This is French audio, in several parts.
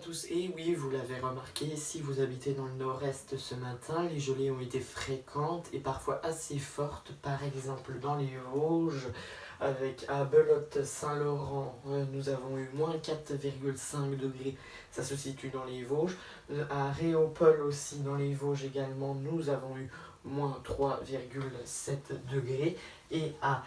tous, et oui, vous l'avez remarqué, si vous habitez dans le nord-est ce matin, les gelées ont été fréquentes et parfois assez fortes, par exemple dans les Vosges, avec à Belote-Saint-Laurent, nous avons eu moins 4,5 degrés, ça se situe dans les Vosges. À Réopol aussi, dans les Vosges également, nous avons eu moins 3,7 degrés. Et à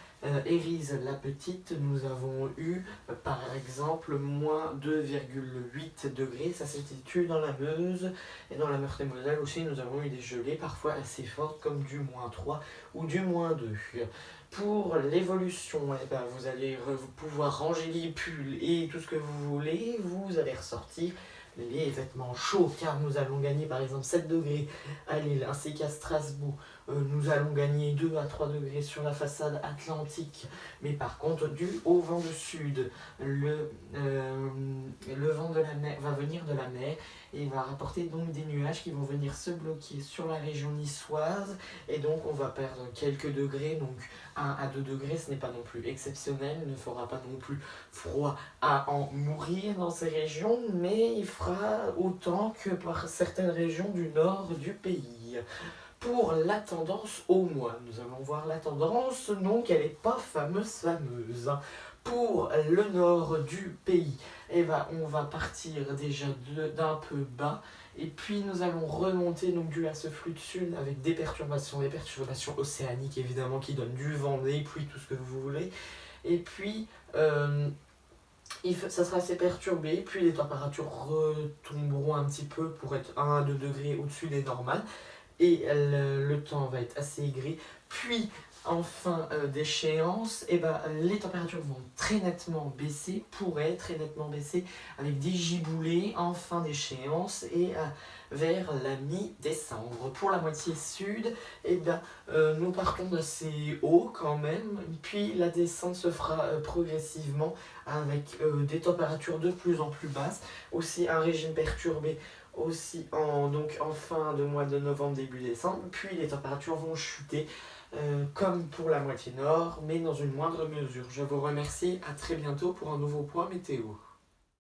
Hérisses-la-Petite, nous avons eu par exemple moins 2,8 degrés. Ça se situe dans la Meuse et dans la Meurthe-et-Moselle aussi. Nous avons eu des gelées parfois assez fortes comme du moins 3 ou du moins 2. Pour l'évolution, eh ben, vous allez pouvoir ranger les pulls et tout ce que vous voulez. Vous allez ressortir les vêtements chauds car nous allons gagner par exemple 7 degrés à Lille ainsi qu'à Strasbourg. Nous allons gagner 2 à 3 degrés sur la façade atlantique, mais par contre dû au vent de sud, le vent de la mer va venir de la mer et va rapporter donc des nuages qui vont venir se bloquer sur la région niçoise, et donc on va perdre quelques degrés, donc 1 à 2 degrés, ce n'est pas non plus exceptionnel, il ne fera pas non plus froid à en mourir dans ces régions, mais il fera autant que par certaines régions du nord du pays. Pour la tendance au mois, nous allons voir la tendance, donc elle n'est pas fameuse. Pour le nord du pays, eh ben, on va partir déjà d'un peu bas, et puis nous allons remonter donc dû à ce flux de sud avec des perturbations océaniques évidemment qui donnent du vent, des pluies, tout ce que vous voulez. Et puis ça sera assez perturbé, puis les températures retomberont un petit peu pour être 1 à 2 degrés au-dessus des normales, et le temps va être assez gris. Puis en fin d'échéance, eh ben, les températures vont très nettement baisser, pourraient très nettement baisser, avec des giboulées en fin d'échéance et vers la mi-décembre. Pour la moitié sud, eh ben, nous partons d'assez haut quand même, puis la descente se fera progressivement avec des températures de plus en plus basses, aussi un régime perturbé aussi en fin de mois de novembre, début décembre, puis les températures vont chuter comme pour la moitié nord, mais dans une moindre mesure. Je vous remercie, à très bientôt pour un nouveau point météo.